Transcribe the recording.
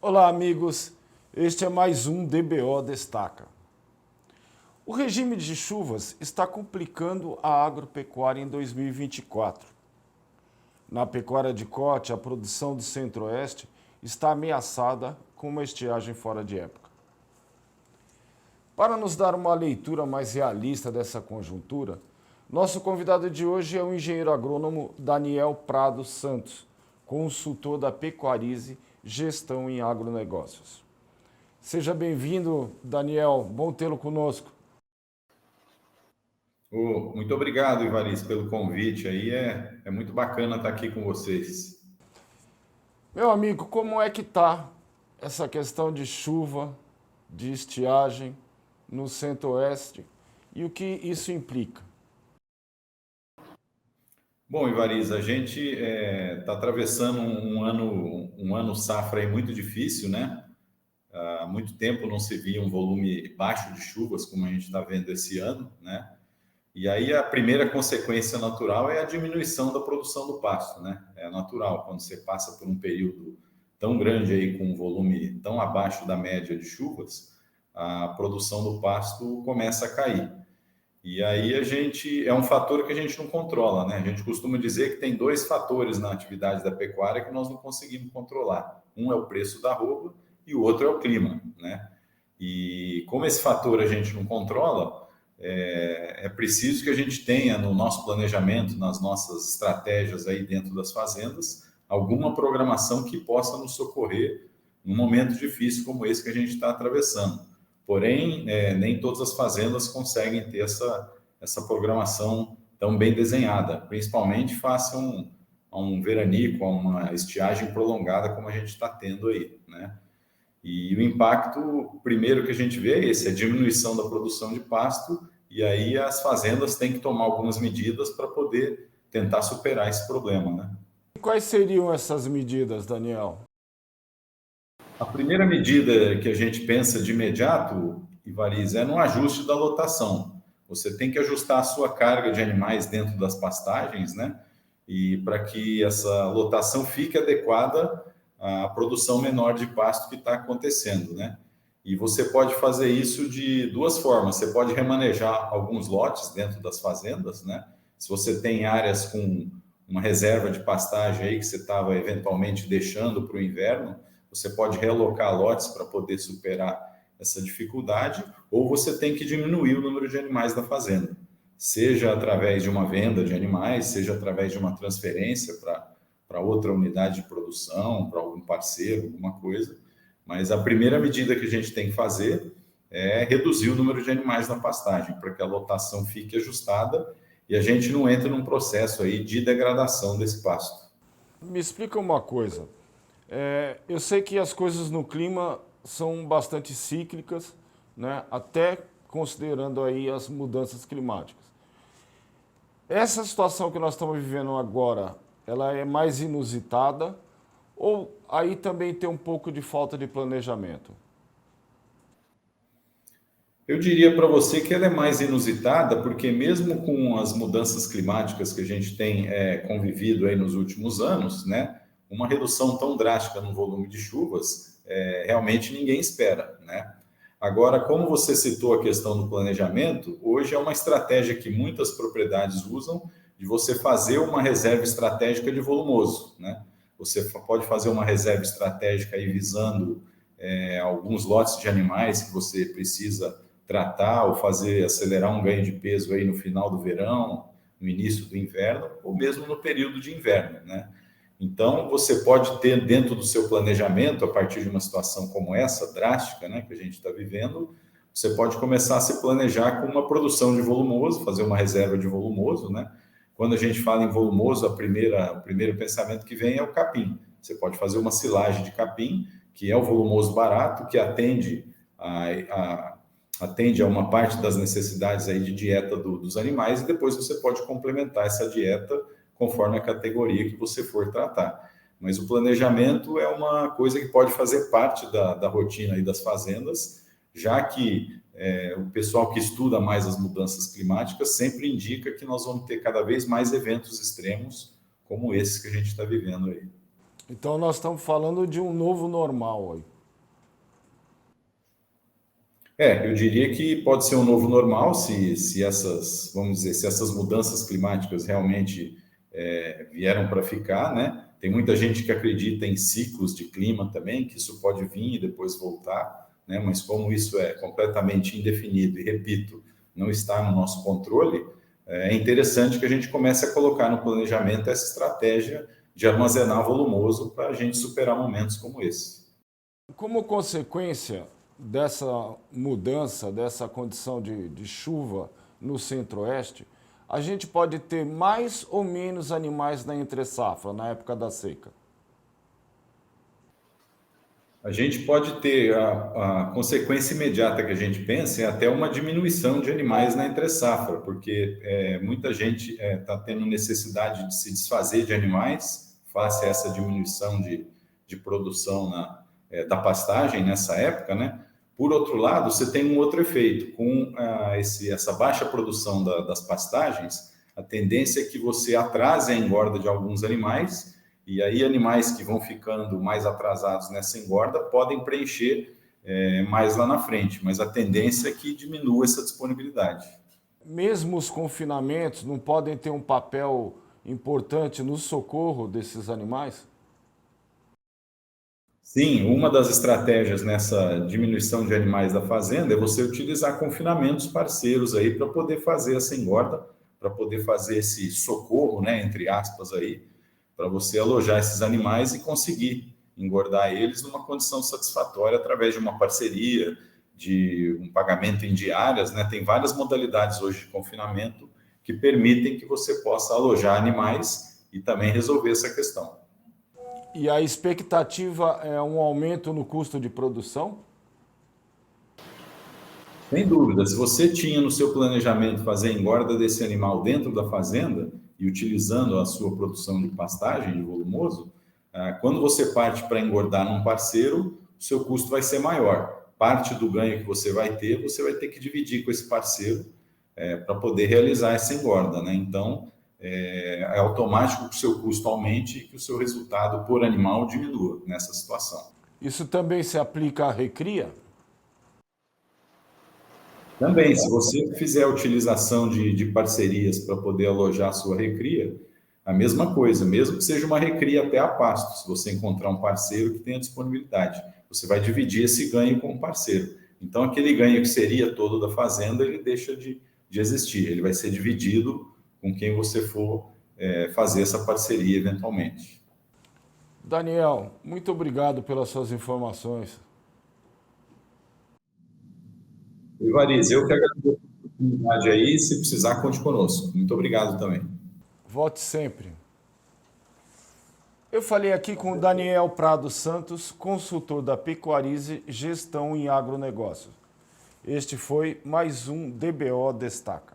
Olá, amigos. Este é mais um DBO Destaca. O regime de chuvas está complicando a agropecuária em 2024. Na pecuária de corte, a produção do Centro-Oeste está ameaçada com uma estiagem fora de época. Para nos dar uma leitura mais realista dessa conjuntura, nosso convidado de hoje é o engenheiro agrônomo Daniel Prado Santos, consultor da Pecuarize Gestão em Agronegócios. Seja bem-vindo, Daniel. Bom tê-lo conosco. Muito obrigado, Ivaristo, pelo convite. Aí é muito bacana estar aqui com vocês. Meu amigo, como é que está essa questão de chuva, de estiagem no Centro-Oeste e o que isso implica? Bom, Ivaristo, a gente está atravessando um ano safra aí muito difícil, né? Há muito tempo não se via um volume baixo de chuvas como a gente está vendo esse ano, né? E aí a primeira consequência natural é a diminuição da produção do pasto, né? É natural, quando você passa por um período tão grande aí com um volume tão abaixo da média de chuvas, a produção do pasto começa a cair. E aí a gente é um fator que a gente não controla, né? A gente costuma dizer que tem dois fatores na atividade da pecuária que nós não conseguimos controlar. Um é o preço da arroba e o outro é o clima, né? E como esse fator a gente não controla, é preciso que a gente tenha no nosso planejamento, nas nossas estratégias aí dentro das fazendas, alguma programação que possa nos socorrer num momento difícil como esse que a gente está atravessando. Porém, nem todas as fazendas conseguem ter essa programação tão bem desenhada, principalmente face a um veranico, a uma estiagem prolongada como a gente está tendo aí, né? E o impacto, primeiro que a gente vê é esse, a diminuição da produção de pasto, e aí as fazendas têm que tomar algumas medidas para poder tentar superar esse problema, né? Quais seriam essas medidas, Daniel? A primeira medida que a gente pensa de imediato, Ivariz, é no ajuste da lotação. Você tem que ajustar a sua carga de animais dentro das pastagens, né? E para que essa lotação fique adequada à produção menor de pasto que está acontecendo, né? E você pode fazer isso de duas formas. Você pode remanejar alguns lotes dentro das fazendas, né? Se você tem áreas com uma reserva de pastagem aí que você estava eventualmente deixando para o inverno, você pode realocar lotes para poder superar essa dificuldade, ou você tem que diminuir o número de animais da fazenda, seja através de uma venda de animais, seja através de uma transferência para outra unidade de produção, para algum parceiro, alguma coisa. Mas a primeira medida que a gente tem que fazer é reduzir o número de animais na pastagem, para que a lotação fique ajustada e a gente não entre num processo aí de degradação desse pasto. Me explica uma coisa. Eu sei que as coisas no clima são bastante cíclicas, né? Até considerando aí as mudanças climáticas. Essa situação que nós estamos vivendo agora, ela é mais inusitada ou aí também tem um pouco de falta de planejamento? Eu diria para você que ela é mais inusitada, porque mesmo com as mudanças climáticas que a gente tem convivido aí nos últimos anos, né, uma redução tão drástica no volume de chuvas, realmente ninguém espera, né? Agora, como você citou a questão do planejamento, hoje é uma estratégia que muitas propriedades usam de você fazer uma reserva estratégica de volumoso, né? Você pode fazer uma reserva estratégica aí visando alguns lotes de animais que você precisa tratar ou fazer acelerar um ganho de peso aí no final do verão, no início do inverno, ou mesmo no período de inverno, né? Então, você pode ter dentro do seu planejamento, a partir de uma situação como essa, drástica, né, que a gente está vivendo, você pode começar a se planejar com uma produção de volumoso, fazer uma reserva de volumoso, né? Quando a gente fala em volumoso, o primeiro pensamento que vem é o capim. Você pode fazer uma silagem de capim, que é o volumoso barato, que atende a uma parte das necessidades aí de dieta dos animais, e depois você pode complementar essa dieta conforme a categoria que você for tratar. Mas o planejamento é uma coisa que pode fazer parte da rotina aí das fazendas, já que o pessoal que estuda mais as mudanças climáticas sempre indica que nós vamos ter cada vez mais eventos extremos como esses que a gente está vivendo aí. Então nós estamos falando de um novo normal aí. Eu diria que pode ser um novo normal se essas, vamos dizer, se essas mudanças climáticas realmente vieram para ficar, né? Tem muita gente que acredita em ciclos de clima também, que isso pode vir e depois voltar, né? Mas como isso é completamente indefinido e, repito, não está no nosso controle, é interessante que a gente comece a colocar no planejamento essa estratégia de armazenar volumoso para a gente superar momentos como esse. Como consequência dessa mudança, dessa condição de chuva no centro-oeste, a gente pode ter mais ou menos animais na entre-safra, na época da seca? A gente pode ter a consequência imediata que a gente pensa é até uma diminuição de animais na entre-safra, porque muita gente está tendo necessidade de se desfazer de animais face a essa diminuição de produção da pastagem nessa época, né? Por outro lado, você tem um outro efeito. Com essa baixa produção das pastagens, a tendência é que você atrase a engorda de alguns animais, e aí animais que vão ficando mais atrasados nessa engorda podem preencher mais lá na frente, mas a tendência é que diminua essa disponibilidade. Mesmo os confinamentos não podem ter um papel importante no socorro desses animais? Sim, uma das estratégias nessa diminuição de animais da fazenda é você utilizar confinamentos parceiros aí para poder fazer essa engorda, para poder fazer esse socorro, né, entre aspas aí, para você alojar esses animais e conseguir engordar eles numa condição satisfatória através de uma parceria, de um pagamento em diárias, né? Tem várias modalidades hoje de confinamento que permitem que você possa alojar animais e também resolver essa questão. E a expectativa é um aumento no custo de produção? Sem dúvida, se você tinha no seu planejamento fazer a engorda desse animal dentro da fazenda e utilizando a sua produção de pastagem, de volumoso, quando você parte para engordar num parceiro, o seu custo vai ser maior. Parte do ganho que você vai ter que dividir com esse parceiro para poder realizar essa engorda, né? Então, é automático que o seu custo aumente e que o seu resultado por animal diminua nessa situação. Isso também se aplica à recria? Também, se você fizer a utilização de parcerias para poder alojar a sua recria, a mesma coisa, mesmo que seja uma recria até a pasto, se você encontrar um parceiro que tenha disponibilidade, você vai dividir esse ganho com o parceiro. Então, aquele ganho que seria todo da fazenda, ele deixa de existir, ele vai ser dividido com quem você for fazer essa parceria eventualmente. Daniel, muito obrigado pelas suas informações. Ivariz, eu que agradeço a oportunidade aí, se precisar, conte conosco. Muito obrigado também. Volte sempre. Eu falei aqui com o Daniel Prado Santos, consultor da Pecuarize Gestão em Agronegócios. Este foi mais um DBO Destaca.